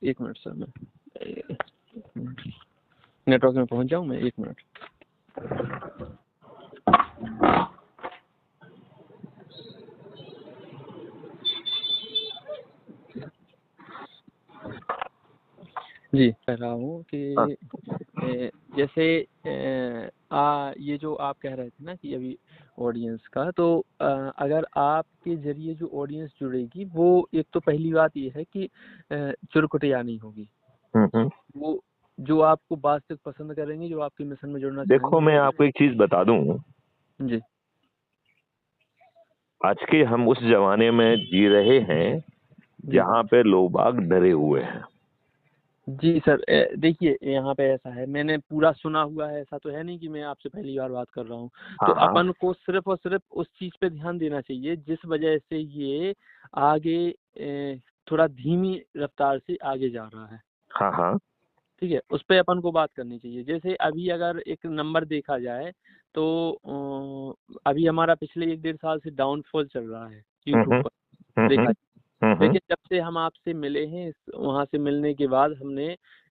एक minute sir, मैं network में पहुंच जाऊं, मैं 1 मिनट। जी, कह रहा हूँ कि जैसे ये जो आप कह रहे थे ना कि अभी ऑडियंस का, तो अगर आपके जरिए जो ऑडियंस जुड़ेगी वो एक तो पहली बात ये है कि चुरकुटिया नहीं होगी। वो जो आपको वास्तविक पसंद करेंगे, जो आपके मिशन में जुड़ना चाहेंगे। देखो, मैं आपको एक चीज बता दूं जी, आज के हम उस जमाने में जी रहे हैं जहाँ पे लोग बाग डरे हुए हैं। जी सर, देखिए यहाँ पे ऐसा है, मैंने पूरा सुना हुआ है, ऐसा तो है नहीं कि मैं आपसे पहली बार बात कर रहा हूँ। तो हाँ, अपन को सिर्फ और सिर्फ उस चीज पे ध्यान देना चाहिए जिस वजह से ये आगे थोड़ा धीमी रफ्तार से आगे जा रहा है। हाँ, हाँ, ठीक है, उस पे अपन को बात करनी चाहिए। जैसे अभी अगर एक नंबर देखा जाए तो अभी हमारा पिछले 1-1.5 साल से डाउनफॉल चल रहा है यूट्यूब पर देखा जाए। लेकिन जब से हम आपसे मिले हैं, वहाँ से मिलने के बाद हमने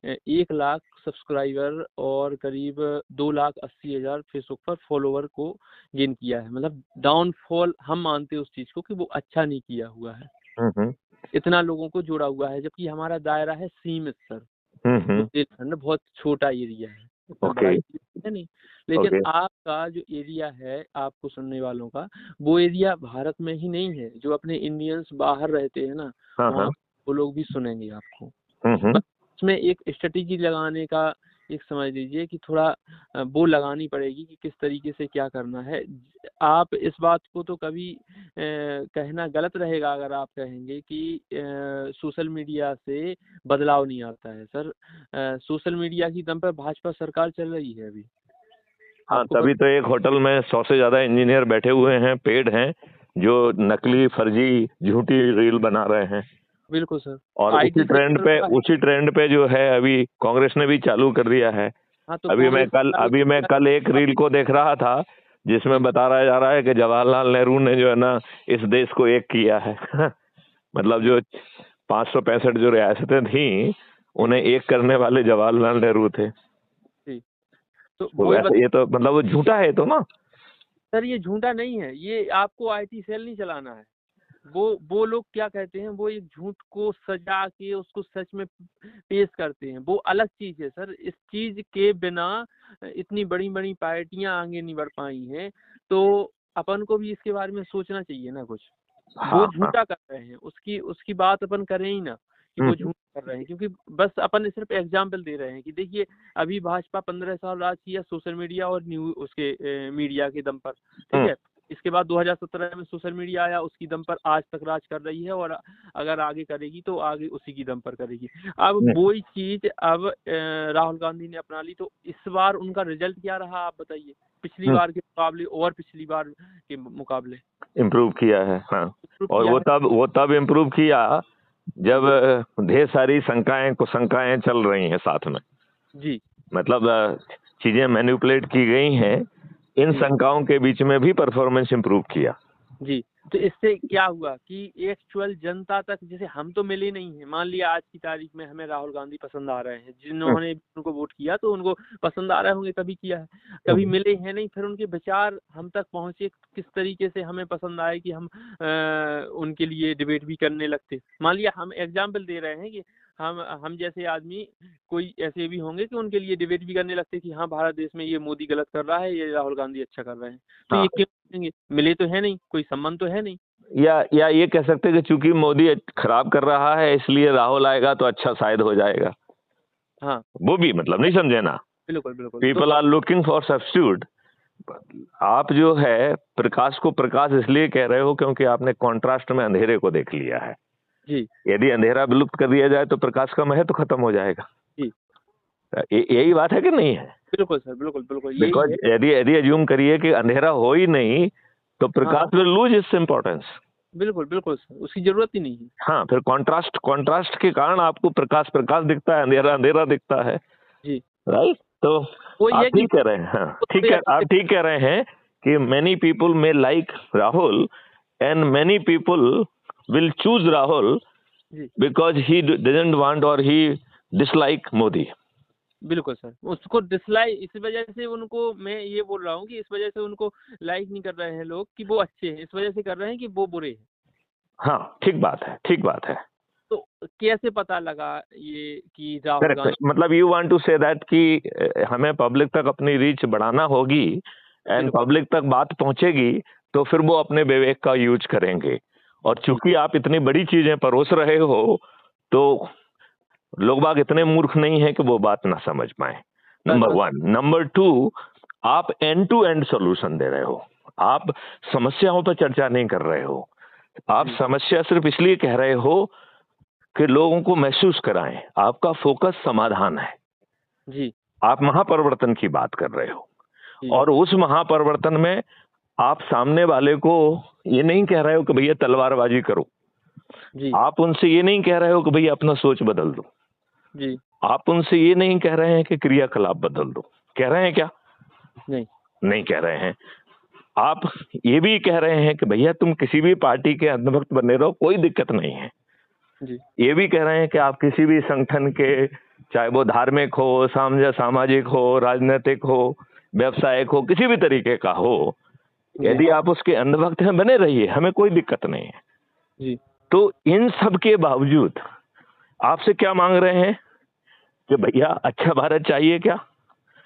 1 लाख सब्सक्राइबर और करीब 2,80,000 फेसबुक पर फॉलोवर को गेन किया है। मतलब डाउनफॉल हम मानते हैं उस चीज को कि वो अच्छा नहीं किया हुआ है। इतना लोगों को जोड़ा हुआ है, जबकि हमारा दायरा है सीमित सर। बुंदेलखंड बहुत छोटा एरिया है, इतना बड़ा एरिया है नहीं। लेकिन आपका जो एरिया है, आपको सुनने वालों का, वो एरिया भारत में ही नहीं है। जो अपने इंडियंस बाहर रहते हैं ना, वहाँ वो लोग भी सुनेंगे आपको। बस इसमें एक स्ट्रेटेजी लगाने का, एक समझ लीजिए कि थोड़ा वो लगानी पड़ेगी कि किस तरीके से क्या करना है। आप इस बात को तो कभी कहना गलत रहेगा अगर आप कहेंगे कि सोशल मीडिया से बदलाव नहीं आता है। सर, सोशल मीडिया की दम पर भाजपा सरकार चल रही है अभी। हाँ, तभी तो एक होटल में 100 से ज्यादा इंजीनियर बैठे हुए हैं, पेड हैं, जो नकली, फर्जी, झूठी रील बना रहे हैं। बिल्कुल सर। और उसी ट्रेंड पे जो है अभी कांग्रेस ने भी चालू कर दिया है। हाँ, तो अभी मैं कल एक रील को देख रहा था जिसमें बताया जा रहा है कि जवाहरलाल नेहरू ने जो है ना इस देश को एक किया है। मतलब जो 565 जो रियासतें थी उन्हें एक करने वाले जवाहरलाल नेहरू थे। तो ये तो मतलब वो झूठा है तो ना सर, ये झूठा नहीं है। ये आपको आईटी सेल नहीं चलाना है। वो लोग क्या कहते हैं, वो एक झूठ को सजा के उसको सच में पेश करते हैं, वो अलग चीज है सर। इस चीज के बिना इतनी बड़ी बड़ी पार्टियां आगे नहीं बढ़ पाई हैं। तो अपन को भी इसके बारे में सोचना चाहिए ना कुछ। वो झूठा कर रहे हैं, उसकी बात अपन करें ही ना कि वो झूठ कर रहे हैं, क्योंकि बस अपन सिर्फ एग्जाम्पल दे रहे हैं कि देखिए अभी भाजपा 15 साल राज किया सोशल मीडिया और न्यूज उसके मीडिया के दम पर। ठीक है, इसके बाद 2017 में सोशल मीडिया आया, उसकी दम पर आज तक राज कर रही है, और अगर आगे करेगी तो आगे उसी की दम पर करेगी। अब वही चीज अब राहुल गांधी ने अपना ली, तो इस बार उनका रिजल्ट क्या रहा आप बताइए। पिछली बार के मुकाबले और पिछली बार के मुकाबले इम्प्रूव किया है। हाँ, और वो तब इम्प्रूव किया जब ढेर सारी शंकाएं चल रही हैं साथ में। जी, मतलब चीजें मैनिपुलेट की गई हैं, इन शंकाओं के बीच में भी परफॉर्मेंस इम्प्रूव किया। जी, तो इससे क्या हुआ कि एक्चुअल जनता तक, जैसे हम तो मिले नहीं हैं, मान लिया आज की तारीख में हमें राहुल गांधी पसंद आ रहे हैं, जिन्होंने उनको वोट किया तो उनको पसंद आ रहे होंगे, कभी किया है, कभी मिले हैं नहीं, फिर उनके विचार हम तक पहुंचे, किस तरीके से हमें पसंद आए कि हम उनके लिए डिबेट भी करने लगते। मान लिया हम एग्जाम्पल दे रहे हैं कि हम जैसे आदमी कोई ऐसे भी होंगे कि उनके लिए डिबेट भी करने लगते कि हाँ, भारत देश में ये मोदी गलत कर रहा है, ये राहुल गांधी अच्छा कर रहे हैं। तो ये क्यों करेंगे? मिले तो है नहीं, कोई संबंध तो है नहीं। या ये कह सकते हैं कि चूंकि मोदी खराब कर रहा है इसलिए राहुल आएगा तो अच्छा शायद हो जाएगा। हाँ, वो भी मतलब नहीं समझे ना। बिल्कुल बिल्कुल। People are looking for substitute. आप जो है प्रकाश को प्रकाश इसलिए कह रहे हो क्योंकि आपने कॉन्ट्रास्ट में अंधेरे को देख लिया है। जी, यदि अंधेरा विलुप्त कर दिया जाए तो प्रकाश का महत्व खत्म हो जाएगा। जी, यही बात है कि नहीं है? बिल्कुल सर, बिल्कुल बिल्कुल, बिकॉज यदि एज्यूम करिए कि अंधेरा हो ही नहीं तो प्रकाश विल लूज इट्स इम्पोर्टेंस। बिल्कुल बिल्कुल सर, उसकी जरूरत ही नहीं है। हाँ, फिर कॉन्ट्रास्ट के कारण आपको प्रकाश प्रकाश दिखता है, अंधेरा अंधेरा दिखता है। जी, राइट। तो आप ठीक कह रहे हैं। हाँ, आप ठीक कह रहे हैं कि many people may like Rahul and many people will choose Rahul ji because he doesn't want or he dislike Modi. बिल्कुल सर, उसको डिसलाइक इस वजह से उनको, मैं ये बोल रहा हूँ कि इस वजह से उनको लाइक नहीं कर रहे हैं लोग कि वो अच्छे हैं, इस वजह से कर रहे हैं कि वो बुरे हैं। हाँ, ठीक बात है, ठीक बात है। तो कैसे पता लगा ये कि राहुल करेक्ट, गांधी, मतलब you want to say that कि हमें पब्लिक तक अपनी रीच बढ़ाना होगी एंड बिल्कुल पब्लिक तक बात पहुंचेगी तो फिर वो अपने विवेक का यूज करेंगे। और चूंकि आप इतनी बड़ी चीजें परोस रहे हो तो लोग बाग इतने मूर्ख नहीं है कि वो बात ना समझ पाए, नंबर वन। नंबर टू, आप एंड टू एंड सोल्यूशन दे रहे हो, आप समस्याओं पर चर्चा नहीं कर रहे हो। आप जी समस्या सिर्फ इसलिए कह रहे हो कि लोगों को महसूस कराएं, आपका फोकस समाधान है। जी आप महापरिवर्तन की बात कर रहे हो जी और उस महापरिवर्तन में आप सामने वाले को ये नहीं कह रहे हो कि भैया तलवारबाजी करो, जी आप उनसे ये नहीं कह रहे हो कि भैया अपना सोच बदल दो, जी आप उनसे ये नहीं कह रहे हैं कि क्रियाकलाप बदल दो। कह रहे हैं क्या? नहीं नहीं कह रहे हैं। आप ये भी कह रहे हैं कि भैया तुम किसी भी पार्टी के अंतर्भुक्त बने रहो, कोई दिक्कत नहीं है। जी ये भी कह रहे हैं कि आप किसी भी संगठन के, चाहे वो धार्मिक हो, सामाजिक हो, राजनीतिक हो, व्यवसायिक हो, किसी भी तरीके का हो, यदि जी आप उसके अंतर्भुक्त हैं बने रहिए, हमें कोई दिक्कत नहीं है। जी तो इन सब के बावजूद आपसे क्या मांग रहे हैं कि भैया अच्छा भारत चाहिए क्या?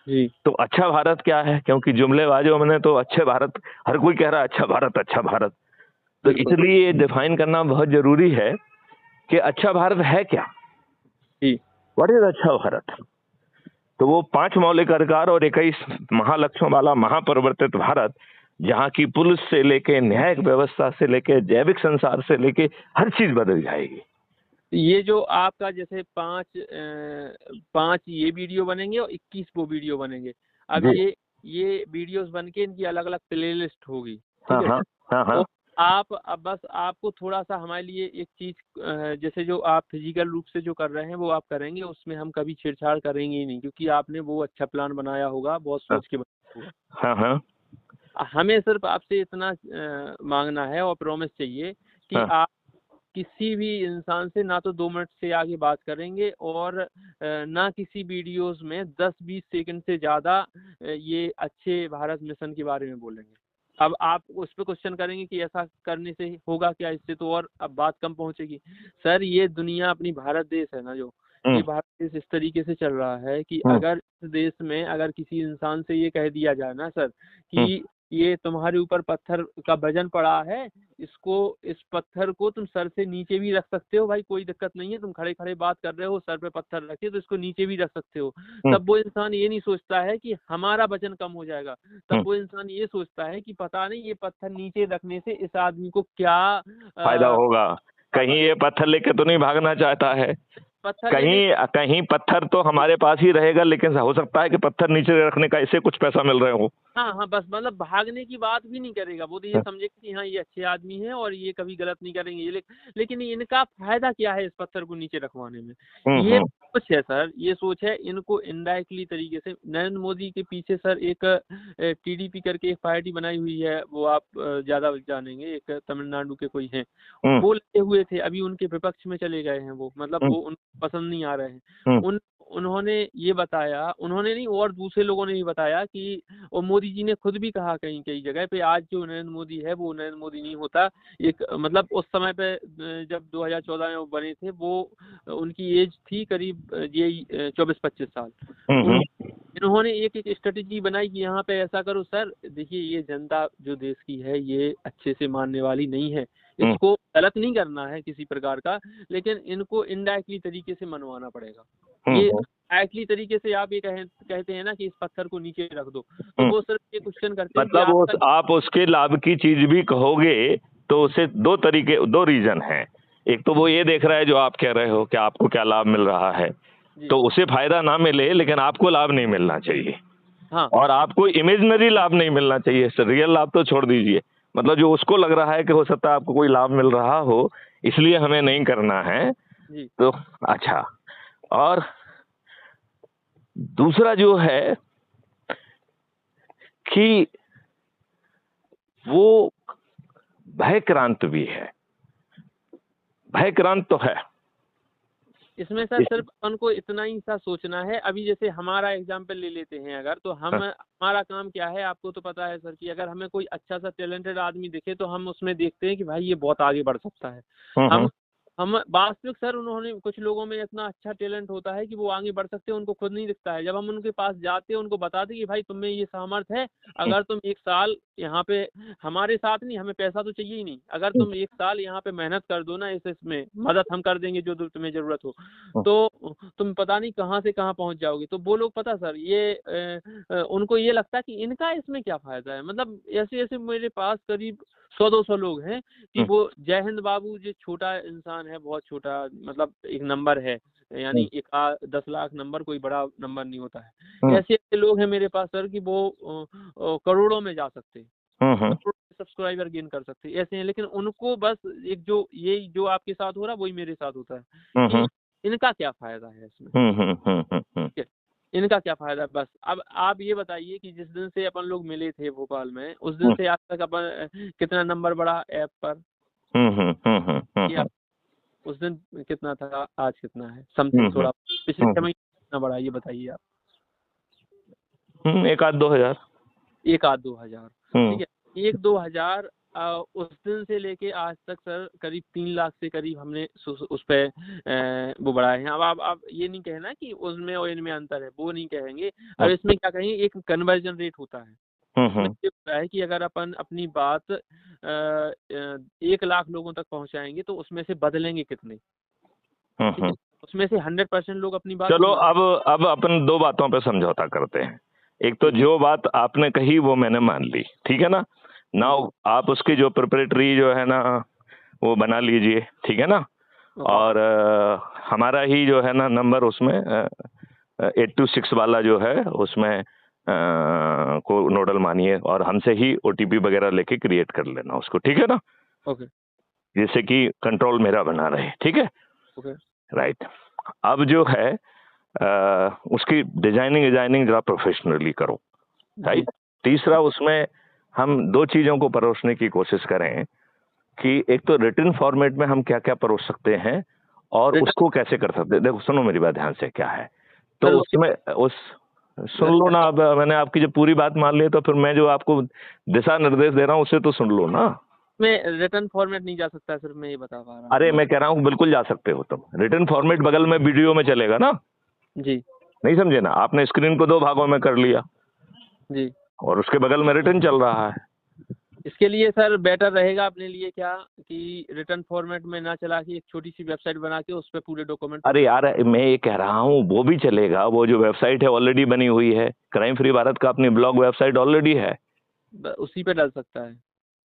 जी तो अच्छा भारत क्या है? क्योंकि जुमलेबाजों में तो अच्छे भारत, हर कोई कह रहा है अच्छा भारत, अच्छा भारत। तो बिल्कुल इसलिए डिफाइन करना बहुत जरूरी है कि अच्छा भारत है क्या, जी व्हाट इज अच्छा भारत। तो वो 5 मौलिक अधिकार और 21 महालक्ष्यों वाला महापरिवर्तित भारत, जहां की पुलिस से लेके न्यायिक व्यवस्था से लेके जैविक संसार से लेके हर चीज बदल जाएगी। ये जो आपका जैसे 5 ये वीडियो बनेंगे और 21 वो वीडियो बनेंगे। अब जी। ये वीडियोस बन के इनकी अलग अलग प्ले लिस्ट होगी, हाँ ठीक है। हाँ हाँ हाँ और आप अब बस आपको थोड़ा सा हमारे लिए एक चीज, जैसे जो आप फिजिकल रूप से जो कर रहे हैं वो आप करेंगे, उसमें हम कभी छेड़छाड़ करेंगे ही नहीं, क्योंकि आपने वो अच्छा प्लान बनाया होगा, बहुत सोच के बनाया होगा। हाँ हाँ हमें सिर्फ आपसे इतना मांगना है और प्रॉमिस चाहिए कि हाँ। आप किसी भी इंसान से ना तो 2 मिनट से आगे बात करेंगे और ना किसी वीडियोस में 10-20 सेकंड से ज़्यादा ये अच्छे भारत मिशन के बारे में बोलेंगे। अब आप उस पे क्वेश्चन करेंगे कि ऐसा करने से होगा क्या, इससे तो और अब बात कम पहुंचेगी। सर ये दुनिया अपनी भारत देश है ना, जो ये भारत देश इस तरीके से चल रहा है कि अगर इस देश में अगर किसी इंसान से ये कह दिया जाए ना सर कि ये तुम्हारे ऊपर पत्थर का वजन पड़ा है, इस पत्थर को तुम सर से नीचे भी रख सकते हो, भाई कोई दिक्कत नहीं है, तुम खड़े खड़े बात कर रहे हो, सर पे पत्थर रखे तो इसको नीचे भी रख सकते हो। तब वो इंसान ये नहीं सोचता है कि हमारा वजन कम हो जाएगा, तब वो इंसान ये सोचता है कि पता नहीं ये पत्थर नीचे रखने से इस आदमी को क्या फायदा होगा, कहीं ये पत्थर लेके तो नहीं भागना चाहता है, पत्थर कहीं पत्थर तो हमारे पास ही रहेगा, लेकिन हो सकता है कि पत्थर नीचे रखने का इससे कुछ पैसा मिल रहे हो। हाँ, बस मतलब भागने की बात भी नहीं करेगा, वो तो ये समझेगा कि हाँ ये अच्छे आदमी हैं और ये कभी गलत नहीं करेंगे, लेकिन इनका फायदा क्या है इस पत्थर को नीचे रखवाने में, ये सोच है सर, ये सोच है। इनको इनडायरेक्टली तरीके से नरेंद्र मोदी के पीछे सर एक टीडीपी करके एक पार्टी बनाई हुई है, वो आप ज्यादा जानेंगे, एक तमिलनाडु के कोई हैं, वो लगे हुए थे, अभी उनके विपक्ष में चले गए हैं वो, मतलब वो उनको पसंद नहीं आ रहे हैं। उन्होंने ये बताया, उन्होंने नहीं और दूसरे लोगों ने भी बताया कि, और मोदी जी ने खुद भी कहा कहीं कई जगह पे, आज जो नरेंद्र मोदी है वो नरेंद्र मोदी नहीं होता। एक मतलब उस समय पे जब 2014 में वो बने थे, वो उनकी एज थी करीब ये 24-25 साल। इन्होंने एक स्ट्रेटेजी बनाई कि यहाँ पे ऐसा करो सर, देखिए ये जनता जो देश की है ये अच्छे से मानने वाली नहीं है, इसको गलत नहीं करना है किसी प्रकार का, लेकिन इनको इनडायरेक्टली तरीके से मनवाना पड़ेगा। ये डायरेक्टली तरीके से आप ये कहते हैं ना कि इस पत्थर को नीचे रख दो, तो वो सिर्फ ये क्वेश्चन करते हैं कि मतलब आप उसके लाभ की चीज भी कहोगे तो उसे दो रीजन है। एक तो वो ये देख रहा है जो आप कह रहे हो कि आपको क्या लाभ मिल रहा है, तो उसे फायदा ना मिले लेकिन आपको लाभ नहीं मिलना चाहिए। हाँ। और आपको इमेजिनरी लाभ नहीं मिलना चाहिए, रियल लाभ तो छोड़ दीजिए, मतलब जो उसको लग रहा है कि हो सकता है आपको कोई लाभ मिल रहा हो, इसलिए हमें नहीं करना है जी। तो अच्छा। और दूसरा जो है कि वो भयक्रांत भी है, भयक्रांत तो है इसमें सर सिर्फ अपन को इतना ही सा सोचना है। अभी जैसे हमारा एग्जाम्पल ले लेते हैं अगर, तो हमारा काम क्या है आपको तो पता है सर, कि अगर हमें कोई अच्छा सा टैलेंटेड आदमी दिखे तो हम उसमें देखते हैं कि भाई ये बहुत आगे बढ़ सकता है। हम वास्तविक सर, उन्होंने कुछ लोगों में इतना अच्छा टैलेंट होता है कि वो आगे बढ़ सकते हैं, उनको खुद नहीं दिखता है। जब हम उनके पास जाते हैं, उनको बताते कि भाई तुम में ये सामर्थ्य है, अगर तुम 1 साल यहाँ पे हमारे साथ नहीं, हमें पैसा तो चाहिए ही नहीं, अगर तुम 1 साल यहाँ पे मेहनत कर दो ना, इसमें मदद हम कर देंगे जो तुम्हें जरूरत हो, तो तुम पता नहीं कहाँ से कहाँ पहुंच जाओगे। तो वो लोग पता सर, ये उनको ये लगता है कि इनका इसमें क्या फायदा है। मतलब ऐसे ऐसे मेरे पास करीब 100-200 लोग हैं कि वो जय हिंद बाबू जो छोटा इंसान है, बहुत छोटा, मतलब एक नंबर है, यानी 10 लाख नंबर कोई बड़ा नंबर नहीं होता है। ऐसे ऐसे लोग हैं मेरे पास सर कि वो करोड़ों में जा सकते हैं, सब्सक्राइबर गेन कर सकते हैं, ऐसे हैं। लेकिन उनको बस एक जो आपके साथ हो रहा है वही मेरे साथ होता है कि इनका क्या फायदा है इसमें, इनका क्या फायदा। बस अब आप ये बताइए कि जिस दिन से अपन लोग मिले थे भोपाल में, उस दिन से आज तक अपन कितना नंबर बढ़ा ऐप पर, उस दिन कितना था, आज कितना है, समथिंग थोड़ा पिछले समय कितना बढ़ा, ये बताइए आप। 1-2 हजार, 1-2 हजार, ठीक है, 1-2 हजार। उस दिन से लेके आज तक सर करीब 3 लाख से करीब हमने उस पे वो बढ़ाए हैं। अब आप ये नहीं कहना कि उसमें और इनमें अंतर है, वो नहीं कहेंगे। अब इसमें क्या कहेंगे, एक कन्वर्जन रेट होता है। ये होता है कि अगर अपन अपनी बात 1 लाख लोगों तक पहुंचाएंगे तो उसमें से बदलेंगे कितने, ठीक है, उसमें से 100% लोग अपनी बात। चलो अब अपन 2 बातों पे समझौता करते हैं। एक तो जो बात आपने कही वो मैंने मान ली, ठीक है ना। नाउ आप उसकी जो प्रिपरेटरी जो है ना वो बना लीजिए, ठीक है ना। और हमारा ही जो है ना नंबर उसमें 826 वाला जो है उसमें को नोडल मानिए और हमसे ही OTP वगैरह लेके क्रिएट कर लेना उसको, ठीक है ना। ओके, जिससे कि कंट्रोल मेरा बना रहे, ठीक है। Okay, right. अब जो है उसकी डिजाइनिंग जरा प्रोफेशनली करो, राइट। तीसरा, उसमें हम 2 चीजों को परोसने की कोशिश करें कि एक तो रिटन फॉर्मेट में हम क्या क्या परोस सकते हैं और उसको कैसे कर सकते हैं। देखो सुनो मेरी बात ध्यान से, क्या है तो उसमें सुन लो ना। अब मैंने आपकी जब पूरी बात मान ली तो फिर मैं जो आपको दिशा निर्देश दे रहा हूँ उसे तो सुन लो ना। मैं रिटर्न फॉर्मेट नहीं जा सकता सर, मैं ये बता पा रहा हूँ। अरे मैं कह रहा हूँ बिल्कुल जा सकते हो तुम। रिटन फॉर्मेट बगल में वीडियो में चलेगा ना जी, नहीं समझे ना। आपने स्क्रीन को 2 भागों में कर लिया जी, और उसके बगल में रिटर्न चल रहा है। इसके लिए सर बेटर रहेगा अपने लिए क्या कि रिटर्न फॉर्मेट में ना चला के एक छोटी सी वेबसाइट बना के उस पे पूरे डॉक्यूमेंट। अरे यार मैं ये कह रहा हूँ वो भी चलेगा। वो जो वेबसाइट है ऑलरेडी बनी हुई है, क्राइम फ्री भारत का अपनी ब्लॉग वेबसाइट ऑलरेडी है, उसी पे डल सकता है।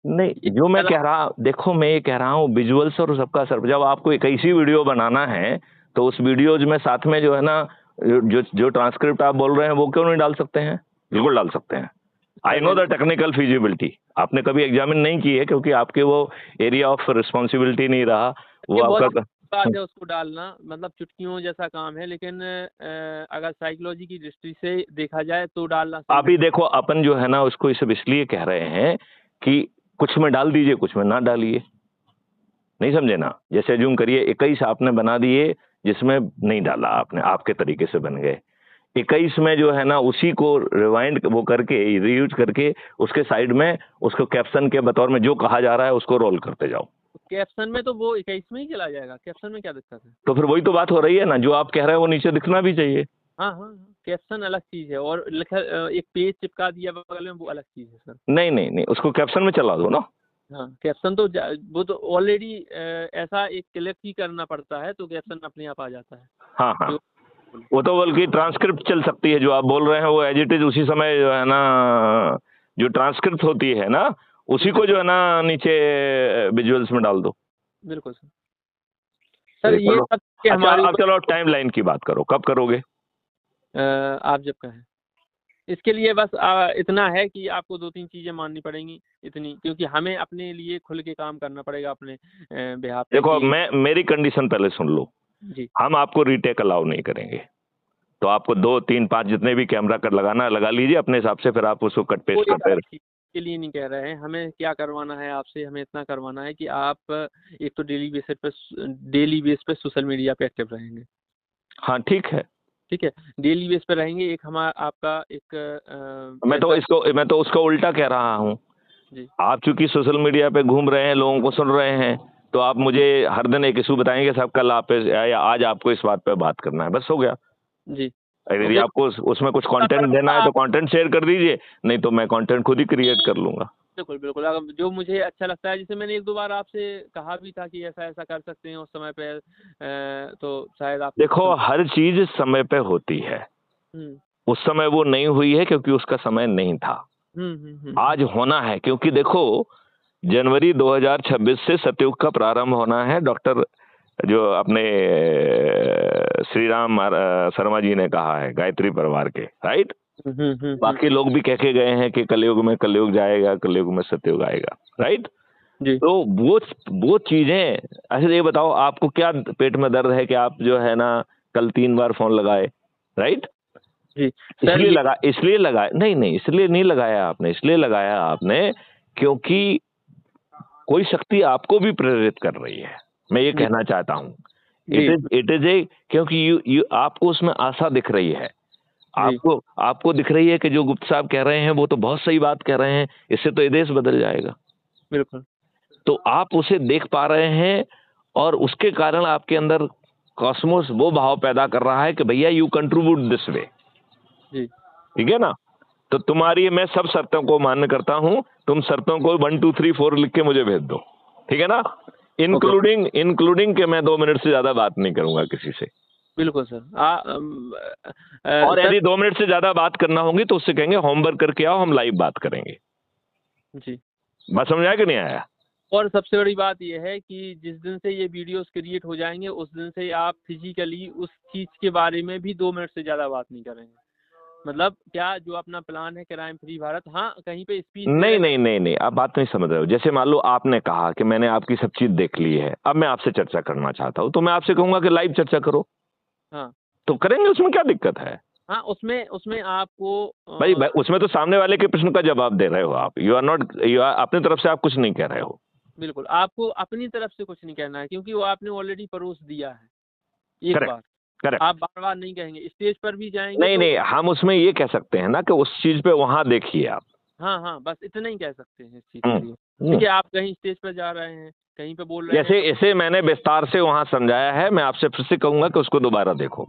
नहीं जो मैं कह रहा, देखो मैं ये कह रहा हूँ विजुअल्स और सबका सर, जब आपको एक ऐसी वीडियो बनाना है तो उस वीडियोज में साथ में जो है ना जो ट्रांसक्रिप्ट आप बोल रहे हैं वो क्यों नहीं डाल सकते हैं। बिल्कुल डाल सकते हैं। I know the technical feasibility. आपने कभी एग्जामिन नहीं की है क्योंकि आपके वो एरिया ऑफ रिस्पॉन्सिबिलिटी नहीं रहा वो आपका बात है उसको डालना, मतलब चुटकियों जैसा काम है। लेकिन अगर साइकोलॉजी की दृष्टि से देखा जाए तो डालना। अभी देखो अपन जो है ना उसको सब इसलिए कह रहे हैं कि कुछ में डाल दीजिए कुछ में ना डालिए, नहीं समझे ना। जैसे जूम करिए 21 आपने बना दिए जिसमें नहीं डाला आपने, आपके तरीके से बन गए। 21 में जो है ना उसी को रिवाइंड वो करके रीयूज करके उसके साइड में उसको कैप्शन के बतौर में जो कहा जा रहा है उसको रोल करते जाओ। कैप्शन में तो वो 21 में ही चला जाएगा, कैप्शन में क्या दिक्कत है। तो फिर वही तो बात हो रही है ना, जो आप कह रहे हैं वो नीचे दिखना भी चाहिए। हाँ हाँ, कैप्शन अलग चीज है और लिखा एक पेज चिपका दिया बगल में, वो अलग चीज है सर। नहीं नहीं नहीं, उसको कैप्शन में चला दो ना। हाँ, कैप्शन तो वो तो ऑलरेडी ऐसा एक क्लिक ही करना पड़ता है तो कैप्शन अपने आप आ जाता है। हाँ हाँ, वो तो बल्कि ट्रांसक्रिप्ट चल सकती है, जो आप बोल रहे हैं वो एज इट इज उसी समय जो है ना जो ट्रांसक्रिप्ट होती है ना उसी को जो है ना नीचे विजुअल्स में डाल दो। बिल्कुल सर। सर ये सब के हमारे आप चलो टाइम लाइन की बात करो, कब करोगे आप जब कहें। इसके लिए बस इतना है कि आपको 2-3 चीजें माननी पड़ेंगी इतनी, क्योंकि हमें अपने लिए खुल के काम करना पड़ेगा अपने बिहाफ पे। देखो मेरी कंडीशन पहले सुन लो जी। हम आपको रीटेक अलाउ नहीं करेंगे, तो आपको 2, 3, 5 जितने भी कैमरा कट लगाना लगा लीजिए अपने हिसाब से, फिर आप उसको कट पेस्ट करते रहिए। के लिए नहीं कह रहे हैं, हमें क्या करवाना है आपसे, हमें इतना करवाना है कि आप एक तो डेली बेस पे सोशल मीडिया पे एक्टिव रहेंगे। हाँ ठीक है, ठीक है, डेली बेस पे रहेंगे। एक हमारा आपका एक मैं तो उसका उल्टा कह रहा हूँ। जी आप चूंकि सोशल मीडिया पे घूम रहे हैं, लोगों को सुन रहे हैं, तो आप मुझे हर दिन एक इशू बताएंगे साहब, कल आप या आज आपको इस बात पे बात करना है, बस हो गया। जी यदि आपको उसमें कुछ कंटेंट देना है तो कंटेंट शेयर कर दीजिए, नहीं तो मैं कंटेंट खुद ही क्रिएट कर लूंगा। बिल्कुल बिल्कुल, अगर जो मुझे अच्छा लगता है, जैसे मैंने एक दो बार आपसे कहा भी था कि ऐसा ऐसा कर सकते हैं उस समय पे, तो शायद आप देखो, हर चीज समय पे होती है। उस समय वो नहीं हुई है क्योंकि उसका समय नहीं था। आज होना है, क्योंकि देखो जनवरी 2026 से सतयुग का प्रारंभ होना है। डॉक्टर जो अपने श्री राम शर्मा जी ने कहा है, गायत्री परिवार के, राइट। बाकी लोग भी कह के गए हैं कि कलयुग में कलयुग जाएगा, कलयुग में सतयुग आएगा, राइट। तो वो चीजें, अच्छा ये बताओ आपको क्या पेट में दर्द है कि आप जो है ना कल 3 बार फोन लगाए, राइट। इसलिए लगाए नहीं, इसलिए नहीं लगाया आपने, इसलिए लगाया आपने क्योंकि कोई शक्ति आपको भी प्रेरित कर रही है। मैं ये कहना चाहता हूँ, इट इज ए, क्योंकि आपको उसमें आशा दिख रही है। आपको दिख रही है कि जो गुप्ता साहब कह रहे हैं वो तो बहुत सही बात कह रहे हैं, इससे तो ये देश बदल जाएगा। बिल्कुल। तो आप उसे देख पा रहे हैं और उसके कारण आपके अंदर कॉस्मोस वो भाव पैदा कर रहा है कि भैया यू कंट्रीब्यूट दिस वे, ठीक है ना। तो तुम्हारी मैं सब शर्तों को मान्य करता हूं, तुम शर्तों को 1 2 3 4 लिख के मुझे भेज दो, ठीक है ना। इंक्लूडिंग के मैं 2 मिनट से ज्यादा बात नहीं करूंगा किसी से। बिल्कुल सर। और यदि 2 मिनट से ज्यादा बात करना होगी तो उससे कहेंगे होमवर्क करके आओ, हम लाइव बात करेंगे। जी, बात समझ आया कि नहीं आया। और सबसे बड़ी बात यह है कि जिस दिन से ये वीडियोस क्रिएट हो जाएंगे उस दिन से आप फिजिकली उस चीज के बारे में भी 2 मिनट से ज्यादा बात नहीं करेंगे। मतलब क्या जो अपना प्लान है क्राइम फ्री भारत, हाँ कहीं पे स्पीच नहीं, आप बात नहीं समझ रहे हो। जैसे मान लो आपने कहा कि मैंने आपकी सब चीज देख ली है, अब मैं आपसे चर्चा करना चाहता हूँ, तो मैं आपसे कहूंगा कि लाइव चर्चा करो। हाँ, तो करेंगे, उसमें क्या दिक्कत है। हाँ, उसमें आपको भाई उसमें तो सामने वाले के प्रश्न का जवाब दे रहे हो आप, यू आर अपनी तरफ से आप कुछ नहीं कह रहे हो। बिल्कुल, आपको अपनी तरफ से कुछ नहीं कहना है क्योंकि वो आपने ऑलरेडी परोस दिया है एक बार। करेक्ट। आप बार बार नहीं कहेंगे, स्टेज पर भी जाएंगे नहीं, हम उसमें ये कह सकते हैं ना कि उस चीज पे वहां देखिए आप। हाँ, बस इतना ही कह सकते हैं इस चीज के लिए। ठीक है, आप कहीं स्टेज पर जा रहे हैं, कहीं पे बोल रहे हैं, ऐसे मैंने विस्तार से वहां समझाया है। मैं आपसे फिर से कहूंगा कि उसको दोबारा देखो।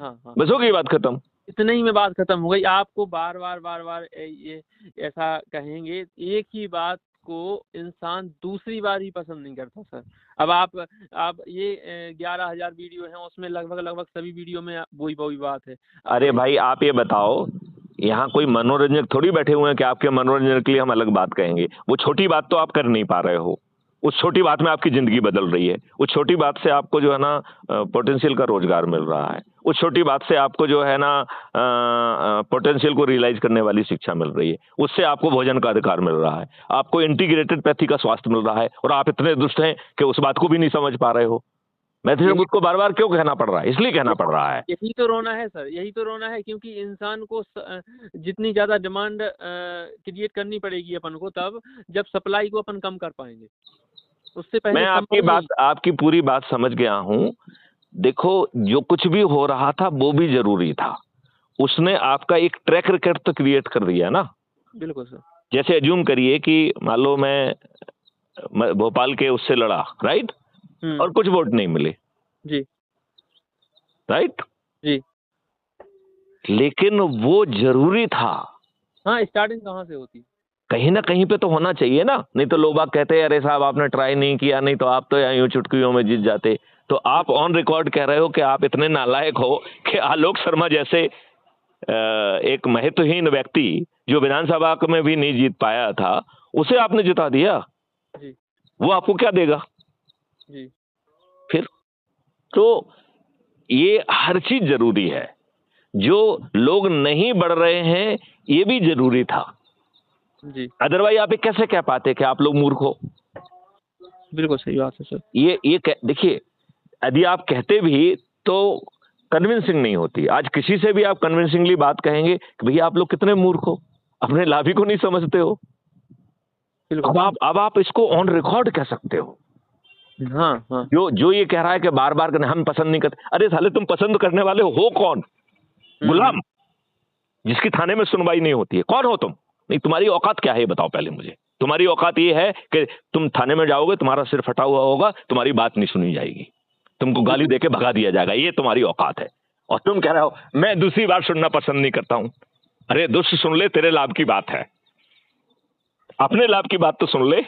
हाँ, बस हो गई बात खत्म। इतना ही में बात खत्म हो गई। आपको बार बार ये ऐसा कहेंगे, एक ही बात को इंसान दूसरी बार ही पसंद नहीं करता सर। अब आप ये 11,000 वीडियो हैं, उसमें लगभग सभी वीडियो में वही बात है। अरे भाई आप ये बताओ, यहाँ कोई मनोरंजक थोड़ी बैठे हुए हैं कि आपके मनोरंजन के लिए हम अलग बात कहेंगे। वो छोटी बात तो आप कर नहीं पा रहे हो, उस छोटी बात में आपकी जिंदगी बदल रही है। उस छोटी बात से आपको जो है ना पोटेंशियल का रोजगार मिल रहा है। उस छोटी बात से आपको जो है ना पोटेंशियल को रियलाइज करने वाली शिक्षा मिल रही है। उससे आपको भोजन का अधिकार मिल रहा है, आपको इंटीग्रेटेड पैथी का स्वास्थ्य मिल रहा है, और आप इतने दुष्ट हैं कि उस बात को भी नहीं समझ पा रहे हो। मैं तो उसको बार बार क्यों कहना पड़ रहा है, इसलिए कहना पड़ रहा है। यही तो रोना है सर, यही तो रोना है, क्योंकि इंसान को जितनी ज्यादा डिमांड क्रिएट करनी पड़ेगी अपन को, तब जब सप्लाई को अपन कम कर पाएंगे। उससे पहले मैं आपकी पूरी बात समझ गया हूँ। देखो, जो कुछ भी हो रहा था वो भी जरूरी था। उसने आपका एक ट्रैक रिकॉर्ड तो क्रिएट कर दिया ना। बिल्कुल सर। जैसे एज्यूम करिए कि मान लो मैं भोपाल के उससे लड़ा, राइट, और कुछ वोट नहीं मिले, जी, राइट जी, लेकिन वो जरूरी था। हाँ, स्टार्टिंग कहाँ से होती, कहीं ना कहीं पे तो होना चाहिए ना। नहीं तो लोग बाग कहते हैं अरे साहब आपने ट्राई नहीं किया, नहीं तो आप तो यूं चुटकियों में जीत जाते। तो आप ऑन रिकॉर्ड कह रहे हो कि आप इतने नालायक हो कि आलोक शर्मा जैसे एक महत्वहीन व्यक्ति जो विधानसभा में भी नहीं जीत पाया था, उसे आपने जिता दिया। जी। वो आपको क्या देगा जी। फिर? तो ये हर चीज जरूरी है। जो लोग नहीं बढ़ रहे हैं ये भी जरूरी था जी। अदरवाइज आप कैसे कह पाते कि आप लोग मूर्ख हो। बिल्कुल सही बात है सर। ये देखिए, यदि आप कहते भी तो कन्विंसिंग नहीं होती। आज किसी से भी आप कन्विंसिंगली बात कहेंगे कि भैया आप लोग कितने मूर्ख हो, अपने लाभ ही को नहीं समझते हो। अब आप इसको ऑन रिकॉर्ड कह सकते हो। हाँ हाँ। जो जो ये कह रहा है कि बार बार करने हम पसंद नहीं करते, अरे साले तुम पसंद करने वाले हो कौन? गुलाम, जिसकी थाने में सुनवाई नहीं होती है, कौन हो तुम? नहीं, तुम्हारी औकात क्या है ये बताओ पहले मुझे। तुम्हारी औकात ये है कि तुम थाने में जाओगे, तुम्हारा सिर फटा हुआ होगा, तुम्हारी बात नहीं सुनी जाएगी, तुमको गाली देके भगा दिया जाएगा, ये तुम्हारी औकात है। और तुम कह रहे हो मैं दूसरी बार सुनना पसंद नहीं करता हूं। अरे दुष्ट सुन ले, तेरे लाभ की बात है, अपने लाभ की बात तो सुन ले।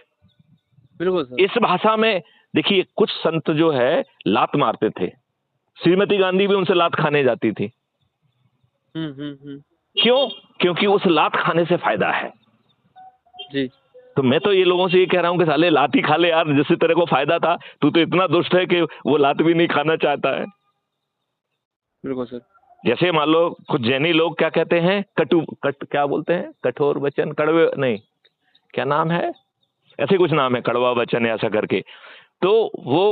बिल्कुल सर। इस भाषा में देखिए, कुछ संत जो है लात मारते थे, श्रीमती गांधी भी उनसे लात खाने जाती थी। क्यों? क्योंकि उस लात खाने से फायदा है जी। तो मैं तो ये लोगों से ये कह रहा हूं कि साले लात ही खा ले यार, जिससे तेरे को फायदा था। तू तो इतना दुष्ट है कि वो लात भी नहीं खाना चाहता है। बिल्कुल सर। जैसे मान लो कुछ जैनी लोग क्या कहते हैं, क्या बोलते हैं, कठोर वचन, कड़वे, नहीं क्या नाम है, ऐसे कुछ नाम है, कड़वा वचन ऐसा करके। तो वो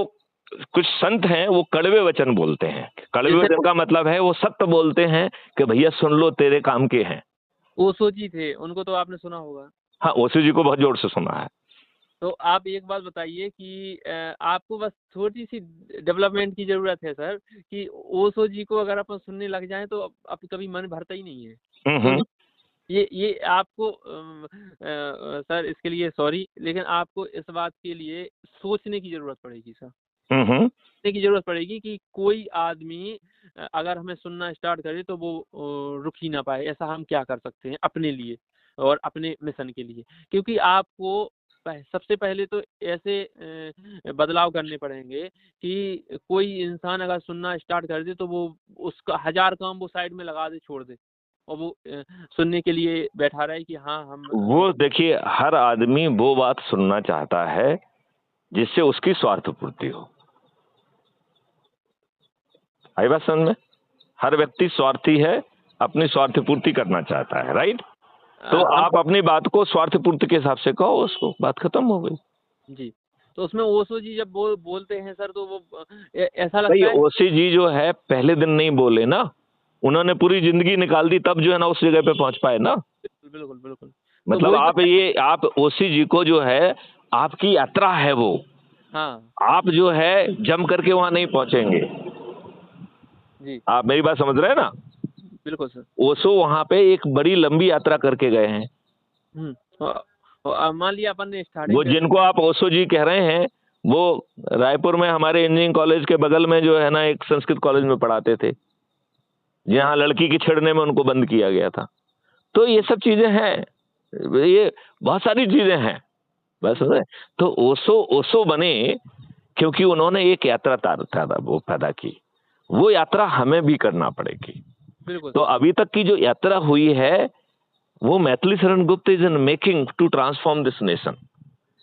कुछ संत हैं वो कड़वे वचन बोलते हैं। कड़वे वचन का मतलब है वो सत्य बोलते हैं कि भैया सुन लो, तेरे काम के हैं। ओशो जी थे, उनको तो आपने सुना होगा। हाँ, ओशो जी को बहुत जोर से सुना है। तो आप एक बात बताइए कि आपको बस थोड़ी सी डेवलपमेंट की जरूरत है सर, कि ओशो जी को अगर अपन सुनने लग जाएं तो अब कभी मन भरता ही नहीं है। तो ये आपको सर इसके लिए सॉरी, लेकिन आपको इस बात के लिए सोचने की जरूरत पड़ेगी सर। सोचने की जरूरत पड़ेगी कि कोई आदमी अगर हमें सुनना स्टार्ट करे तो वो रुक ही ना पाए। ऐसा हम क्या कर सकते हैं अपने लिए और अपने मिशन के लिए? क्योंकि आपको सबसे पहले तो ऐसे बदलाव करने पड़ेंगे कि कोई इंसान अगर सुनना स्टार्ट कर दे तो वो उसका 1000 काम वो साइड में लगा दे, छोड़ दे, और वो सुनने के लिए बैठा रहे कि हाँ हम वो देखिए, हर आदमी वो बात सुनना चाहता है जिससे उसकी स्वार्थ पूर्ति हो। आई बात समझ में? हर व्यक्ति स्वार्थी है, अपनी स्वार्थ पूर्ति करना चाहता है, राइट? तो आप अपनी बात को स्वार्थ पूर्ति के हिसाब से कहो, उसको, बात खत्म हो गई जी। तो उसमें ओशो जी जब बोलते हैं सर तो वो ऐसा लगता है। ओशो जी जो है पहले दिन नहीं बोले ना, उन्होंने पूरी जिंदगी निकाल दी, तब जो है ना उस जगह पे पहुंच पाए ना। बिल्कुल बिल्कुल। मतलब तो आप ओशो जी को जो है, आपकी यात्रा है वो, हाँ, आप जो है जम करके वहां नहीं पहुंचेंगे जी। आप मेरी बात समझ रहे हैं ना? बिल्कुल सर। ओशो वहां पे एक बड़ी लंबी यात्रा करके गए हैं। मान लिया अपन ने स्टार्टिंग, वो जिनको आप ओशो जी कह रहे हैं, वो रायपुर में हमारे इंजीनियरिंग कॉलेज के बगल में जो है ना एक संस्कृत कॉलेज में पढ़ाते थे, जहाँ लड़की की छेड़ने में उनको बंद किया गया था। तो ये सब चीजें हैं, ये बहुत सारी चीजें हैं बस। तो ओशो बने क्योंकि उन्होंने एक यात्रा वो पैदा की। वो यात्रा हमें भी करना पड़ेगी। तो अभी तक की जो यात्रा हुई है वो Maithili Sharan Gupt is in making to transform this nation.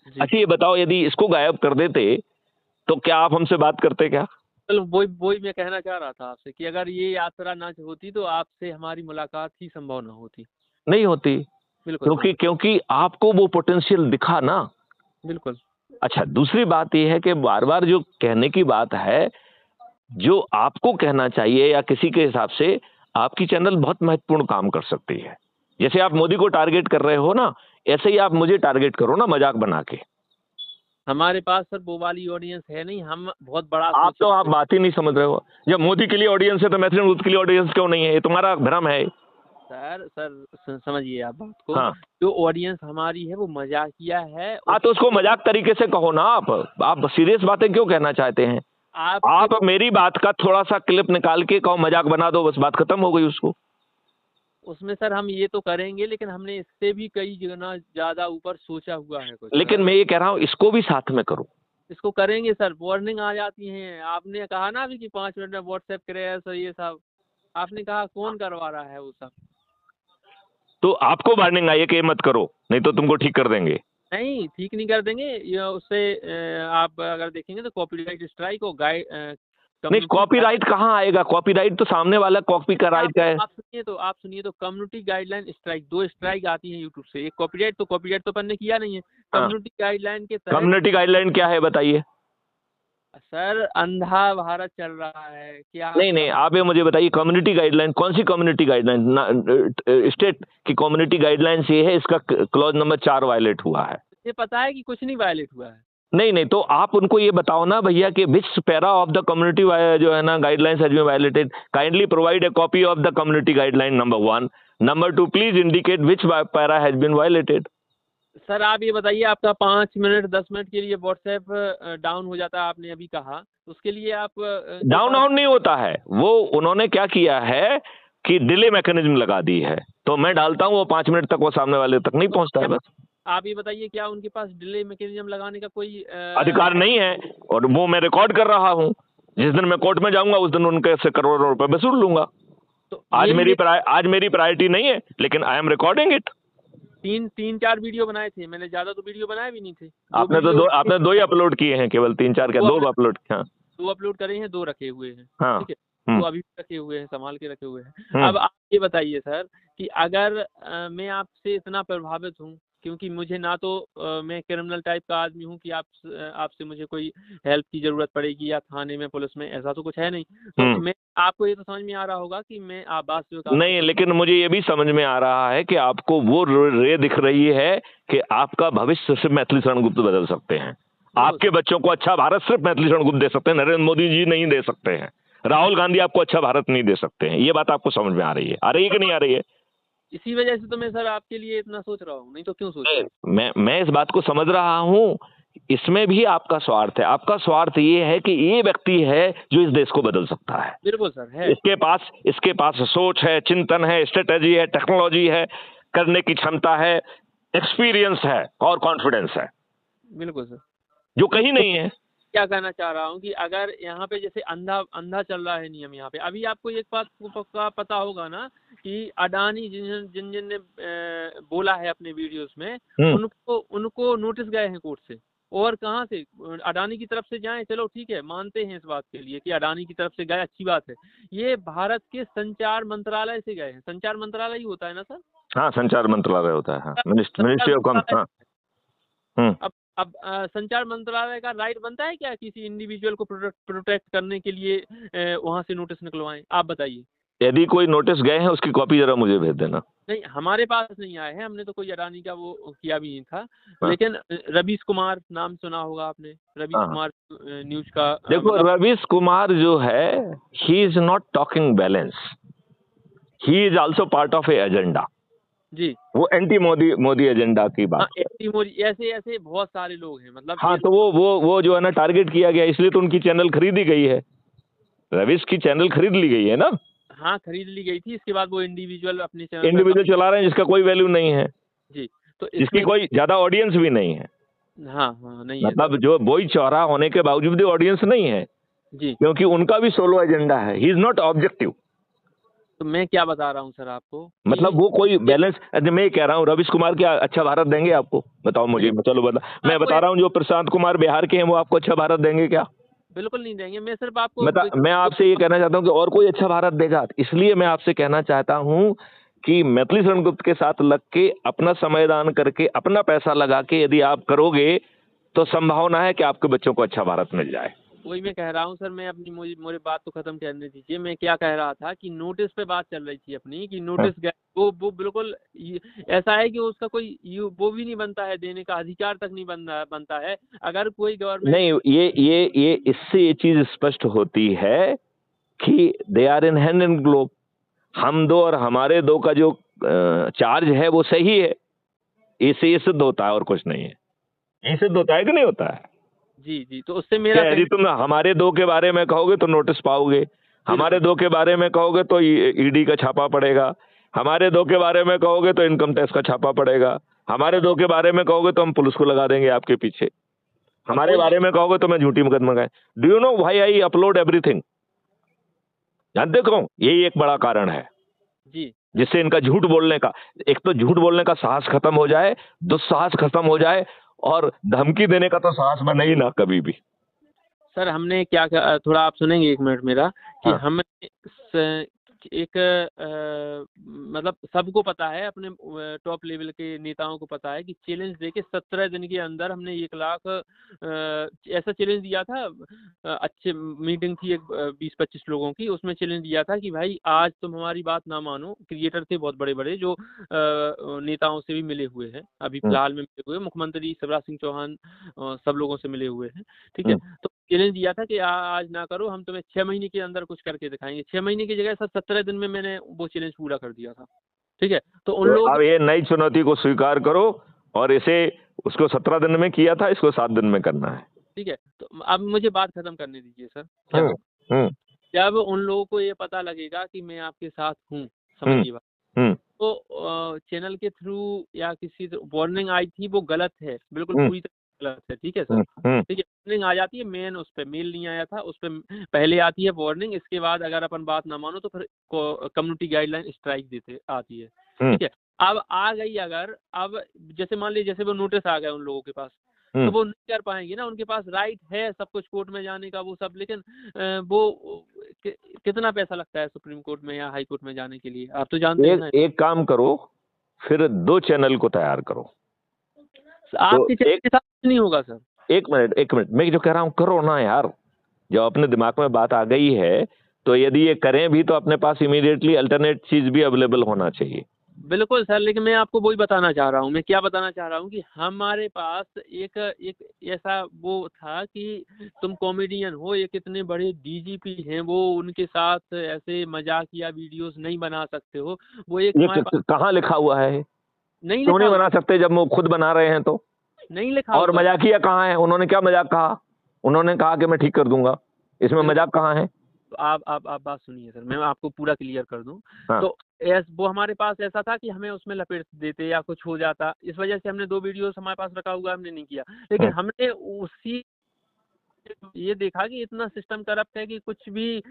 अच्छा ये बताओ, यदि इसको गायब कर देते तो क्या आप हमसे बात करते क्या? चलो वही मैं कहना चाह रहा था आपसे कि अगर ये यात्रा ना होती तो आपसे हमारी मुलाकात ही संभव ना होती। नहीं होती। बिल्कुल। क्योंकि आपको वो पोटेंशियल दिखा ना। बिल्कुल। अच्छा, दूसरी बात ये है कि बार बार जो कहने की बात है, जो आपको कहना चाहिए या किसी के हिसाब से आपकी चैनल बहुत महत्वपूर्ण काम कर सकती है। जैसे आप मोदी को टारगेट कर रहे हो ना, ऐसे ही आप मुझे टारगेट करो ना, मजाक बना के। हमारे पास सर वो वाली ऑडियंस है नहीं, हम बहुत बड़ा आप बात ही नहीं समझ रहे हो। जब मोदी के लिए ऑडियंस है तो मैथिली गुप्त के लिए ऑडियंस क्यों नहीं है? ये तुम्हारा भ्रम है। सर समझिए आप बात को। हाँ। जो ऑडियंस हमारी है वो मजाकिया है। तो उसको मजाक तरीके से कहो ना। आप सीरियस बातें क्यों कहना चाहते हैं? आप मेरी बात का थोड़ा सा क्लिप निकाल के कहो, मजाक बना दो, बस बात खत्म हो गई। उसमें सर हम ये तो करेंगे, लेकिन हमने इससे भी कई गुना ज्यादा ऊपर सोचा हुआ है कुछ। लेकिन मैं ये कह रहा हूँ इसको भी साथ में करो। इसको करेंगे सर, वार्निंग आ जाती है। आपने कहा ना अभी कि 5 मिनट में व्हाट्सएप क्रैश और ये सब, आपने कहा कौन करवा रहा है वो सब? तो आपको वार्निंग आई है कि मत करो, नहीं तो तुमको ठीक कर देंगे। नहीं, ठीक नहीं कर देंगे। ये उससे आप अगर देखेंगे तो कॉपीराइट स्ट्राइक और नहीं, कॉपीराइट कहाँ आएगा? कॉपीराइट तो सामने वाला कॉपी का राइट का है। आप सुनिए तो कम्युनिटी गाइडलाइन स्ट्राइक, 2 स्ट्राइक आती है यूट्यूब से। एक कॉपीराइट तो अपन ने किया नहीं है। कम्युनिटी गाइडलाइन के तहत। कम्युनिटी गाइडलाइन क्या है बताइए? सर अंधा भारत चल रहा है क्या? नहीं, आप ये मुझे बताइए, कम्युनिटी गाइडलाइन कौन सी कम्युनिटी गाइडलाइन? स्टेट की कम्युनिटी गाइडलाइन ये है, इसका क्लॉज नंबर 4 वायलेट हुआ है। ये पता है कि कुछ नहीं वायलेट हुआ है। नहीं नहीं, तो आप उनको ये बताओ ना भैया कि which para of the community जो है ना guidelines has been violated, kindly provide a copy of the community guideline number 1, number 2 please indicate which para has been violated. Sir आप ये बताइए, आपका 5 मिनट 10 मिनट के लिए व्हाट्सएप डाउन हो जाता है, आपने अभी कहा, उसके लिए आप डाउन नहीं होता है वो, उन्होंने क्या किया है कि डिले मैकेनिज्म लगा दी है, तो मैं डालता हूँ वो 5 मिनट तक वो सामने वाले तक नहीं पहुंचता है। बस आप ये बताइए, क्या उनके पास डिले मैकेनिज्म लगाने का कोई अधिकार नहीं है, और वो मैं रिकॉर्ड कर रहा हूँ, जिस दिन मैं कोर्ट में जाऊंगा उस दिन उनके से करोड़ों रुपए वसूल लूंगा। तो आज मेरी प्रायोरिटी नहीं है, लेकिन आई एम रिकॉर्डिंग इट। तीन चार वीडियो बनाए थे मैंने, ज्यादा तो वीडियो बनाए भी नहीं थे। आपने दो ही अपलोड किए हैं, केवल 3-4 क्या, 2 अपलोड। हाँ, 2 अपलोड करे हैं, 2 रखे हुए हैं। हाँ, ठीक है, 2 अभी भी रखे हुए हैं, संभाल के रखे हुए हैं। अब आप ये बताइए सर कि अगर मैं आपसे इतना प्रभावित हूँ, क्योंकि मुझे ना तो मैं क्रिमिनल टाइप का आदमी हूँ कि आपसे मुझे कोई हेल्प की जरूरत पड़ेगी या थाने में पुलिस में, ऐसा तो कुछ है नहीं। तो मैं आपको ये तो समझ में आ रहा होगा कि मैं आवास नहीं, लेकिन मुझे ये भी समझ में आ रहा है कि आपको वो रे दिख रही है कि आपका भविष्य सिर्फ मैथिली शरण गुप्त बदल सकते हैं। आपके बच्चों को अच्छा भारत सिर्फ मैथिली शरण गुप्त दे सकते हैं, नरेंद्र मोदी जी नहीं दे सकते हैं, राहुल गांधी आपको अच्छा भारत नहीं दे सकते हैं। ये बात आपको समझ में आ रही है कि नहीं आ रही है? इसी वजह से तो मैं सर आपके लिए इतना सोच रहा हूँ, नहीं तो क्यों सोच रहा हूँ? मैं इस बात को समझ रहा हूँ, इसमें भी आपका स्वार्थ है। आपका स्वार्थ ये है कि ये व्यक्ति है जो इस देश को बदल सकता है। बिल्कुल सर है। इसके पास सोच है, चिंतन है, स्ट्रेटेजी है, टेक्नोलॉजी है, करने की क्षमता है, एक्सपीरियंस है और कॉन्फिडेंस है। बिल्कुल सर, जो कहीं नहीं है। क्या कहना चाह रहा हूँ कि अगर यहाँ पे जैसे अंधा चल रहा है नियम यहाँ पे, अभी आपको एक बात का पता होगा ना कि अडानी जिन ने बोला है अपने वीडियोस में, उनको नोटिस गए हैं कोर्ट से। और कहाँ से? अडानी की तरफ से जाएं, चलो ठीक है, मानते हैं इस बात के लिए कि अडानी की तरफ से गए, अच्छी बात है। ये भारत के संचार मंत्रालय से गए हैं। संचार मंत्रालय ही होता है ना सर? हाँ, संचार मंत्रालय होता है। हाँ, मिनिस्ट्री ऑफ कम्युनिकेशन। अब संचार मंत्रालय का राइट बनता है क्या किसी इंडिविजुअल को प्रोटेक्ट करने के लिए वहां से नोटिस निकलवाएं? आप बताइए। यदि कोई नोटिस गए हैं उसकी कॉपी जरा मुझे भेज देना। नहीं, हमारे पास नहीं आए हैं, हमने तो कोई अडानी का वो किया भी नहीं था। लेकिन रवीश कुमार नाम सुना होगा आपने, रवीश कुमार न्यूज का। देखो, रवीश कुमार जो है, he is not talking balance, he is also part of a agenda जी। वो एंटी मोदी एजेंडा की बात। एंटी मोदी, ऐसे बहुत सारे लोग हैं, मतलब। हाँ, तो वो जो है ना टारगेट किया गया, इसलिए तो उनकी चैनल खरीदी गई है। रवीश की चैनल खरीद ली गई है ना। हाँ, खरीद ली गई थी। इसके बाद वो इंडिविजुअल अपनी चैनल चला रहे हैं जिसका कोई वैल्यू नहीं है जी। तो इसकी कोई ज्यादा ऑडियंस भी नहीं है। हाँ, नहीं मतलब जो बोई चौरा होने के बावजूद भी ऑडियंस नहीं है जी, क्योंकि उनका भी सोलो एजेंडा है। He is not objective. तो मैं क्या बता रहा हूँ सर आपको, मतलब वो कोई बैलेंस। मैं कह रहा हूँ रवीश कुमार क्या अच्छा भारत देंगे आपको? बताओ मुझे। चलो मैं बता रहा हूँ, जो प्रशांत कुमार बिहार के हैं वो आपको अच्छा भारत देंगे क्या? बिल्कुल नहीं देंगे। मैं सिर्फ आपको मैं आपसे ये कहना चाहता हूँ कि और कोई अच्छा भारत देगा। इसलिए मैं आपसे कहना चाहता हूँ कि मैथिली शरण गुप्त के साथ लग के, अपना समय दान करके, अपना पैसा लगा के यदि आप करोगे तो संभावना है कि आपके बच्चों को अच्छा भारत मिल जाए। वही मैं कह रहा हूँ सर। मैं अपनी मुझे बात तो खत्म करने दीजिए। मैं क्या कह रहा था कि नोटिस पे बात चल रही थी अपनी, कि नोटिस गए, वो बिल्कुल ऐसा है कि उसका कोई वो भी नहीं बनता है, देने का अधिकार तक नहीं बनता है। अगर कोई गवर्नमेंट नहीं, ये इससे ये चीज स्पष्ट होती है कि they are in hand in globe. हम दो और हमारे दो का जो चार्ज है वो सही है। इससे ये सिद्ध होता है और कुछ नहीं है। ये सिद्ध होता है कि नहीं होता है? जी। तो उससे मेरा यदि तुम हमारे दो के बारे में कहोगे तो नोटिस पाओगे, हमारे दो के बारे में कहोगे तो ईडी का छापा पड़ेगा, हमारे दो के बारे में कहोगे तो इनकम टैक्स का छापा पड़ेगा, हमारे दो के बारे में कहोगे तो हम पुलिस को लगा देंगे आपके पीछे, हमारे बारे में कहोगे तो मैं झूठी मुकदमा गाए। Do you know why I upload everything? जानते हो, यही एक बड़ा कारण है जी, जिससे इनका झूठ बोलने का, एक तो झूठ बोलने का साहस खत्म हो जाए, दुस्साहस खत्म हो जाए, और धमकी देने का तो साहस बने ही ना कभी भी। सर हमने क्या थोड़ा आप सुनेंगे 1 मिनट मेरा, कि हाँ। हमने एक मतलब सबको पता है, अपने टॉप लेवल के नेताओं को पता है कि चैलेंज देके 17 दिन के अंदर हमने 1 लाख ऐसा चैलेंज दिया था। अच्छे मीटिंग थी एक 20-25 लोगों की, उसमें चैलेंज दिया था कि भाई आज तुम हमारी बात ना मानो। क्रिएटर थे बहुत बड़े बड़े जो नेताओं से भी मिले हुए हैं, अभी फिलहाल में मिले हुए, मुख्यमंत्री शिवराज सिंह चौहान सब लोगों से मिले हुए हैं, ठीक है। तो चैलेंज दिया था कि आज ना करो, हम तुम्हें 6 महीने के अंदर कुछ करके दिखाएंगे। 6 महीने की जगह सर 17 दिन में मैंने वो चैलेंज पूरा कर दिया था, ठीक है। तो उन लोगों अब ये नई चुनौती को स्वीकार करो और इसे, उसको 17 दिन में किया था, इसको 7 दिन में करना है, ठीक है। तो अब मुझे बात खत्म करने दीजिए सर। क्या जब उन लोगों को ये पता लगेगा कि मैं आपके साथ हूँ, समझिए बात, तो चैनल के थ्रू या किसी वार्निंग आई थी, वो गलत है, बिल्कुल पूरी तरह गलत है, ठीक है सर। ठीक है, वार्निंग आ जाती है मेन, उस पर मेल नहीं आया था, उस पर पहले आती है वार्निंग, इसके बाद अगर अपन बात ना मानो तो फिर कम्युनिटी गाइडलाइन स्ट्राइक देते आती है, ठीक है। अब आ गई अगर, अब जैसे मान लीजिए जैसे वो नोटिस आ गया उन लोगों के पास, तो वो नहीं कर पाएंगे ना, उनके पास राइट है सब कुछ कोर्ट में जाने का वो सब, लेकिन वो कितना पैसा लगता है सुप्रीम कोर्ट में या हाई कोर्ट में जाने के लिए, आप तो जानते हैं ना। एक काम करो, फिर 2 चैनल को तैयार करो। आपके चैनल के साथ नहीं होगा सर। एक मिनट, मैं जो कह रहा हूँ करो ना यार। जब अपने दिमाग में बात आ गई है तो यदि ये करें भी तो अपने पास इमीडिएटली अल्टरनेट चीज भी अवेलेबल होना चाहिए। बिल्कुल सर, लेकिन मैं आपको वही बताना चाह रहा हूँ, मैं क्या बताना चाह रहा हूँ कि हमारे पास एक ऐसा वो था कि तुम कॉमेडियन हो, एक इतने बड़े डीजीपी हैं, वो उनके साथ ऐसे मजाकिया वीडियोस नहीं बना सकते हो। वो एक हमारे पास कहाँ लिखा हुआ है? नहीं क्यों लिखा नहीं बना सकते जब वो खुद बना रहे हैं तो? नहीं लिखा और मजाकिया कहाँ है? उन्होंने क्या मजाक कहा? उन्होंने कहा कि मैं ठीक कर दूंगा, इसमें मजाक कहाँ है? तो आप बात सुनिए सर, मैं आपको पूरा क्लियर कर दूं। हाँ। तो वो हमारे पास ऐसा था कि हमें उसमें लपेट देते या कुछ हो जाता, इस वजह से हमने 2 वीडियोस हमारे पास रखा हुआ, हमने नहीं किया। लेकिन हमने उसी ये देखा कि इतना सिस्टम करप्ट है कि कुछ भी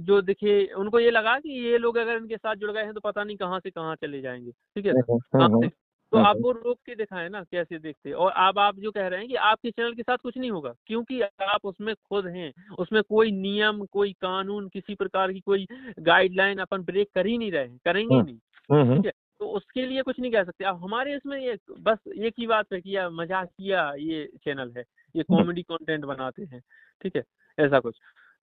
जो दिखे, उनको ये लगा कि ये लोग अगर इनके साथ जुड़ गए हैं तो पता नहीं कहाँ से कहाँ चले जाएंगे, ठीक है सर, कहाँ से। तो आप वो रोक के दिखाए ना कैसे देखते हैं। और अब आप जो कह रहे हैं कि आपके चैनल के साथ कुछ नहीं होगा, क्योंकि आप उसमें खुद हैं, उसमें कोई नियम, कोई कानून, किसी प्रकार की कोई गाइडलाइन अपन ब्रेक कर ही नहीं रहे हैं, करेंगे ही नहीं, ठीक है। तो उसके लिए कुछ नहीं कह सकते। अब हमारे इसमें ये बस एक ही बात है कि मजाक किया, ये चैनल है, ये कॉमेडी कंटेंट बनाते हैं, ठीक है, ऐसा कुछ।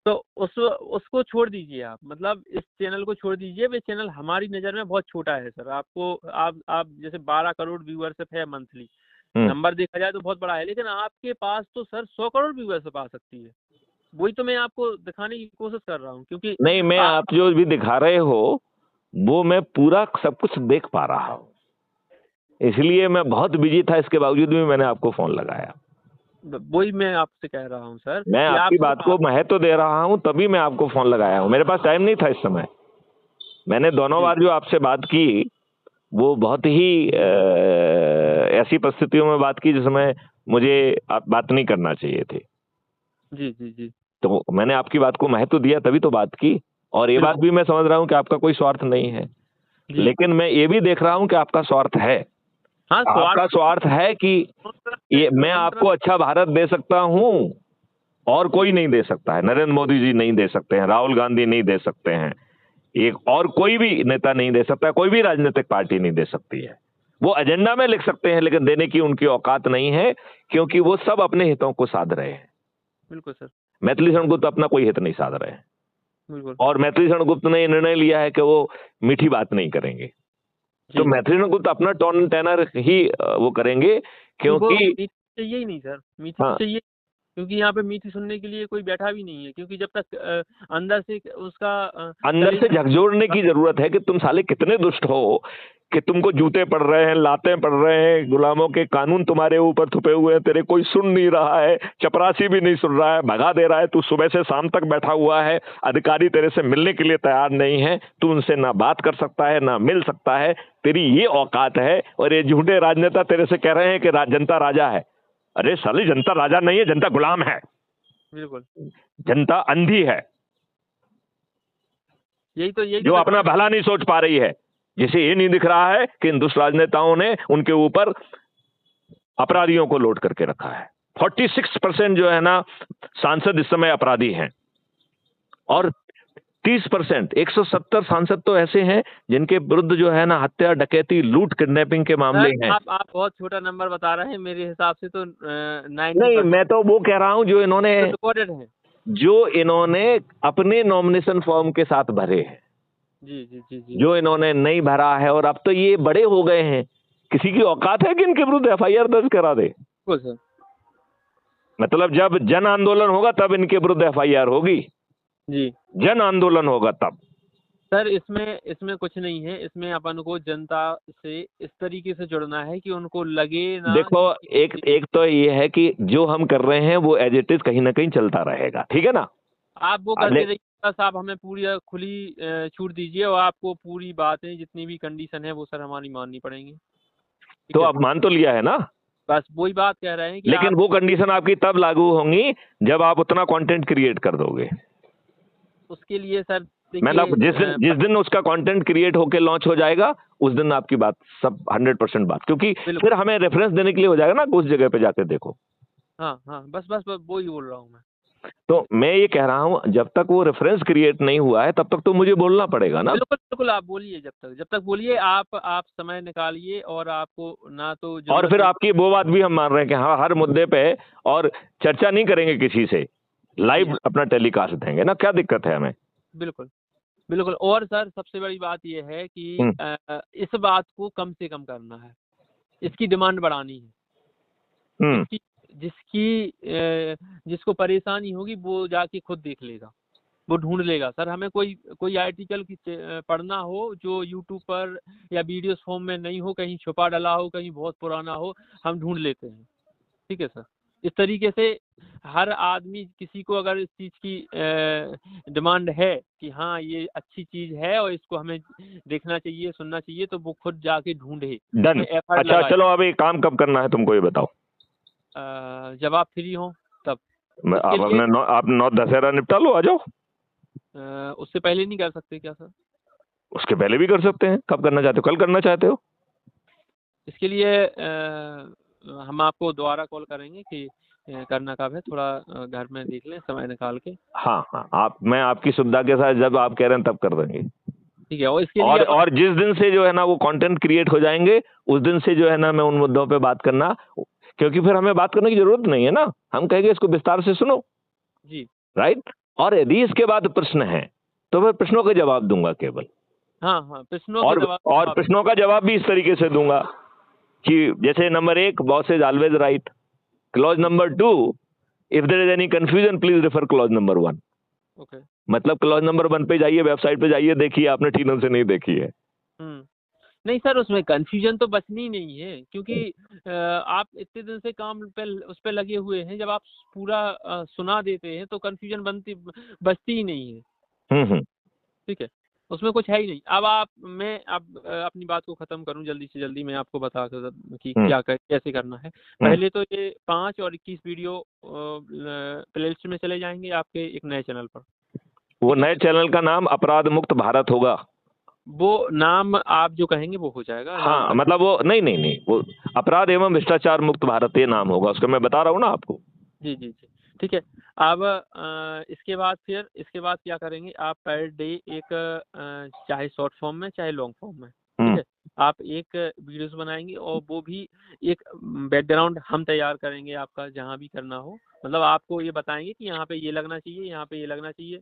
तो उसको छोड़ दीजिए आप, मतलब इस चैनल को छोड़ दीजिए। ये चैनल हमारी नज़र में बहुत छोटा है सर। आपको आप जैसे 12 करोड़ व्यूअरशिप है मंथली, नंबर देखा जाए तो बहुत बड़ा है, लेकिन आपके पास तो सर 100 करोड़ व्यूअरशिप आ सकती है। वही तो मैं आपको दिखाने की कोशिश कर रहा हूँ, क्योंकि नहीं, मैं आप जो भी दिखा रहे हो वो मैं पूरा सब कुछ देख पा रहा हूँ, इसलिए मैं बहुत बिजी था, इसके बावजूद भी मैंने आपको फोन लगाया। वही मैं आपसे कह रहा हूँ सर, मैं आपकी बात को महत्व दे रहा हूँ, तभी मैं आपको फोन लगाया हूँ। मेरे पास टाइम नहीं था इस समय। मैंने दोनों बार जो आपसे बात की वो बहुत ही ऐसी परिस्थितियों में बात की जिसमें मुझे आप बात नहीं करना चाहिए थे। जी जी जी। तो मैंने आपकी बात को महत्व दिया, तभी तो बात की। और ये बात भी मैं समझ रहा हूँ कि आपका कोई स्वार्थ नहीं है, लेकिन मैं ये भी देख रहा हूँ कि आपका स्वार्थ है। हाँ, आपका स्वार्थ है कि ये मैं आपको अच्छा भारत दे सकता हूँ और कोई नहीं दे सकता है। नरेंद्र मोदी जी नहीं दे सकते हैं, राहुल गांधी नहीं दे सकते हैं, एक और कोई भी नेता नहीं दे सकता, कोई भी राजनीतिक पार्टी नहीं दे सकती है। वो एजेंडा में लिख सकते हैं, लेकिन देने की उनकी औकात नहीं है, क्योंकि वो सब अपने हितों को साध रहे हैं। बिल्कुल सर। मैथिली शरण गुप्त अपना कोई हित नहीं साध रहे हैं, बिल्कुल। और मैथिली शरण गुप्त ने निर्णय लिया है कि वो मीठी बात नहीं करेंगे। तो मैथिली शरण गुप्त अपना टोन टेनर ही वो करेंगे, क्योंकि चाहिए ही नहीं सर, मीठी चाहिए, क्योंकि यहाँ पे मीठी सुनने के लिए कोई बैठा भी नहीं है, क्योंकि जब तक अंदर से उसका अंदर से झकझोरने की जरूरत है कि तुम साले कितने दुष्ट हो कि तुमको जूते पड़ रहे हैं, लातें पड़ रहे हैं, गुलामों के कानून तुम्हारे ऊपर थुपे हुए हैं, तेरे कोई सुन नहीं रहा है, चपरासी भी नहीं सुन रहा है, भगा दे रहा है, तू सुबह से शाम तक बैठा हुआ है, अधिकारी तेरे से मिलने के लिए तैयार नहीं है, तू उनसे ना बात कर सकता है ना मिल सकता है, तेरी ये औकात है। और ये झूठे राजनेता तेरे से कह रहे हैं कि जनता राजा है। अरे साली, जनता राजा नहीं है, जनता गुलाम है। बिल्कुल, जनता अंधी है, यही जो अपना भला नहीं सोच पा रही है, जिसे ये नहीं दिख रहा है कि इन दुष्ट राजनेताओं ने उनके ऊपर अपराधियों को लोड करके रखा है। 46% जो है ना सांसद इस समय अपराधी हैं, और 30%। 170 सांसद तो ऐसे हैं जिनके विरुद्ध जो है ना हत्या, डकैती, लूट, किडनैपिंग के मामले हैं। आप बहुत छोटा नंबर बता रहे हैं, मेरे हिसाब से तो 90% नहीं, मैं तो वो कह रहा हूँ जो रिकॉर्डेड है। इन्होंने अपने नॉमिनेशन फॉर्म के साथ भरे हैं, जी जी जी जी, जो इन्होंने नहीं भरा है, और अब तो ये बड़े हो गए हैं, किसी की औकात है कि इनके विरुद्ध FIR दर्ज करा दे? बिल्कुल सर। मतलब जब जन आंदोलन होगा तब इनके विरुद्ध FIR होगी, जी जन आंदोलन होगा तब। सर, इसमें कुछ नहीं है, इसमें अपन को जनता से इस तरीके से जुड़ना है कि उनको लगे ना। देखो, एक तो ये है कि जो हम कर रहे हैं वो एज इट इज कहीं ना कहीं चलता रहेगा, ठीक है ना? आप वो करके देखिए, बस आप हमें पूरी खुली छूट दीजिए, और आपको पूरी बातें जितनी भी कंडीशन है वो सर हमारी माननी पड़ेंगी। तो आप मान तो लिया है ना? बस वही बात कह रहे हैं कि लेकिन वो कंडीशन आपकी तब लागू होंगी जब आप उतना कंटेंट क्रिएट कर दोगे। उसके लिए सर मतलब जिस दिन उसका कंटेंट क्रिएट होके लॉन्च हो जाएगा, उस दिन आपकी बात सब 100% बात, क्योंकि फिर हमें रेफरेंस देने के लिए हो जाएगा ना, उस जगह पे जाके देखो। हाँ हाँ, बस बस वो ही बोल रहा हूँ मैं। तो मैं ये कह रहा हूँ, जब तक वो रेफरेंस क्रिएट नहीं हुआ है तब तक तो मुझे बोलना पड़ेगा ना। बिल्कुल बिल्कुल, आप बोलिए, जब तक बोलिए, आप समय निकालिए, और आपको ना तो और फिर आपकी वो बात भी हम मान रहे हैं कि हाँ, हर मुद्दे पे और चर्चा नहीं करेंगे किसी से, लाइव अपना टेलीकास्ट देंगे ना, क्या दिक्कत है हमें? बिल्कुल बिल्कुल। और सर सबसे बड़ी बात यह है कि इस बात को कम से कम करना है, इसकी डिमांड बढ़ानी है। जिसको परेशानी होगी वो जाके खुद देख लेगा, वो ढूंढ लेगा। सर हमें कोई आर्टिकल की पढ़ना हो जो यूट्यूब पर या वीडियो फॉर्म में नहीं हो, कहीं छुपा डला हो, कहीं बहुत पुराना हो, हम ढूंढ लेते हैं। ठीक है सर, इस तरीके से हर आदमी, किसी को अगर इस चीज़ की डिमांड है कि हाँ ये अच्छी चीज़ है और इसको हमें देखना चाहिए, सुनना चाहिए, तो वो खुद जाके ढूंढे। डन। अच्छा चलो, अब ये काम कब करना है तुमको ये बताओ। जब आप फ्री हो तब। आप 9 दशहरा निपटा लो, आ जाओ। उससे पहले नहीं कर सकते क्या सर? उसके पहले भी कर सकते हैं। कब करना चाहते हो? कल करना चाहते हो? इसके लिए हम आपको दोबारा कॉल करेंगे कि करना कब है, थोड़ा घर में देख लें समय निकाल के। हाँ हाँ, मैं आपकी सुविधा के साथ जब आप कह रहे हैं तब कर देंगे। ठीक है। और इसके लिए और जिस दिन से जो है ना वो कंटेंट क्रिएट हो जाएंगे, उस दिन से जो है ना मैं उन मुद्दों पे बात करना, क्योंकि फिर हमें बात करने की जरूरत नहीं है ना, हम कहेंगे इसको विस्तार से सुनो। जी राइट। और यदि इसके बाद प्रश्न है तो मैं प्रश्नों का जवाब दूंगा केवल। हाँ हाँ, प्रश्नों और प्रश्नों का जवाब भी इस तरीके से दूंगा कि जैसे number 1, boss is always right. Clause number 2, if there is any confusion please refer clause number 1। Okay. मतलब क्लॉज नंबर 1 पे जाइए, वेबसाइट पे जाइए, देखिए आपने ठीक ढंग से नहीं देखी है। नहीं सर, उसमें कंफ्यूजन तो बचनी नहीं है, क्योंकि आप इतने दिन से काम पे उस पे लगे हुए हैं, जब आप पूरा सुना देते हैं तो कंफ्यूजन बचती ही नहीं है। ठीक है, उसमें कुछ है ही नहीं। अब मैं अपनी बात को खत्म करूं जल्दी से जल्दी, मैं आपको बता कर कि कैसे करना है। पहले तो ये 5 और 21 वीडियो प्लेलिस्ट में चले जाएंगे आपके एक नए चैनल पर। वो नए चैनल का नाम अपराध मुक्त भारत होगा। वो नाम आप जो कहेंगे वो हो जाएगा। हाँ, मतलब वो नहीं, वो अपराध एवं भ्रष्टाचार मुक्त भारत ये नाम होगा उसका, मैं बता रहा हूँ ना आपको। जी जी जी, ठीक है। अब इसके बाद क्या करेंगे, आप पर डे एक चाहे शॉर्ट फॉर्म में चाहे लॉन्ग फॉर्म में, ठीक है, आप एक वीडियोस बनाएंगे, और वो भी एक बैकग्राउंड हम तैयार करेंगे आपका, जहाँ भी करना हो। मतलब आपको ये बताएंगे कि यहाँ पे ये लगना चाहिए, यहाँ पे ये लगना चाहिए,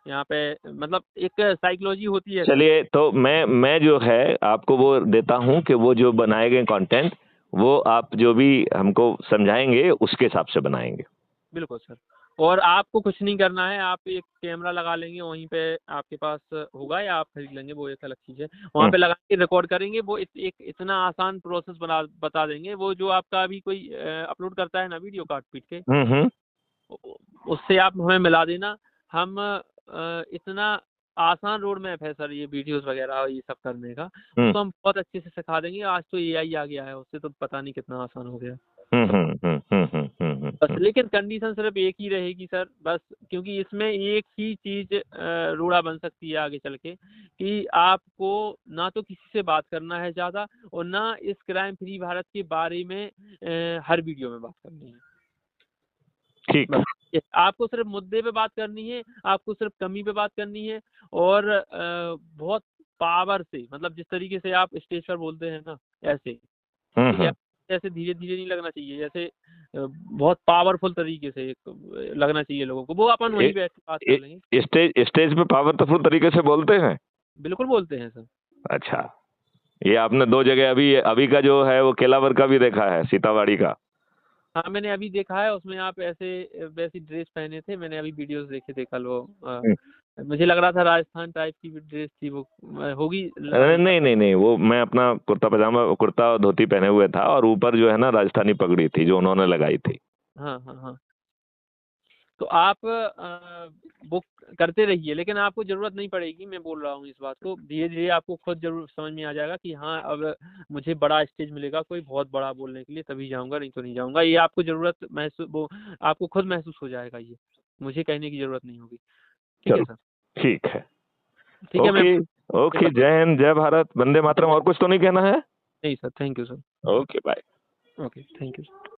यहाँ पे, मतलब एक साइकोलॉजी होती है। चलिए, तो मैं जो है आपको वो देता हूँ कि वो जो बनाए गए कंटेंट, वो आप जो भी हमको समझाएंगे उसके हिसाब से बनाएंगे। बिल्कुल सर। और आपको कुछ नहीं करना है, आप एक कैमरा लगा लेंगे, वहीं पे आपके पास होगा या आप खरीद लेंगे, वो एक अलग चीज़ है। वहाँ पे लगा के रिकॉर्ड करेंगे, वो एक इतना आसान प्रोसेस बता देंगे। वो जो आपका अभी कोई अपलोड करता है ना वीडियो काट पीट के, उससे आप हमें मिला देना। हम इतना आसान रोड मैप है सर ये वीडियोस वगैरह ये सब करने का, उसको हम बहुत अच्छे से सिखा देंगे। आज तो AI आ गया है, उससे तो पता नहीं कितना आसान हो गया। बस लेकिन कंडीशन सिर्फ एक ही रहेगी सर, बस, क्योंकि इसमें एक ही चीज रोड़ा बन सकती है आगे चल के, कि आपको ना तो किसी से बात करना है ज्यादा, और ना इस क्राइम फ्री भारत के बारे में हर वीडियो में बात करनी है। ठीक। आपको सिर्फ मुद्दे पे बात करनी है, आपको सिर्फ कमी पे बात करनी है, और बहुत पावर से, मतलब जिस तरीके से आप स्टेज पर बोलते हैं ना, ऐसे, ठीक है, ऐसे धीरे धीरे नहीं लगना चाहिए, जैसे बहुत पावरफुल तरीके से लगना चाहिए लोगों को। वो अपन वहीं बैठ के बात कर लेंगे। स्टेज पे पावरफुल तरीके से बोलते हैं? बिल्कुल बोलते हैं सर। अच्छा, ये आपने 2 जगह अभी का जो है वो केलावर का भी देखा है, सीतावाड़ी का? हाँ मैंने अभी देखा है, उसमें आप ऐसे वैसी ड्रेस पहने थे, मैंने अभी वीडियोस देखे थे कल। वो मुझे लग रहा था राजस्थान टाइप की ड्रेस थी वो, होगी। नहीं, वो मैं अपना कुर्ता पजामा, कुर्ता धोती पहने हुए था, और ऊपर जो है ना राजस्थानी पगड़ी थी जो उन्होंने लगाई थी। हाँ। तो आप बुक करते रहिए, लेकिन आपको जरूरत नहीं पड़ेगी, मैं बोल रहा हूँ इस बात को। धीरे धीरे आपको खुद जरूर समझ में आ जाएगा कि हाँ अब मुझे बड़ा स्टेज मिलेगा कोई बहुत बड़ा बोलने के लिए, तभी जाऊंगा, नहीं तो नहीं जाऊंगा। ये आपको जरूरत महसूस, वो आपको खुद महसूस हो जाएगा, ये मुझे कहने की जरूरत नहीं होगी। ठीक है सर? ठीक है। ठीक है। मैं ओके, जय हिंद, जय भारत, वंदे मातरम। और कुछ तो नहीं कहना है? नहीं sir, thank you sir. Okay, bye. Okay, thank you.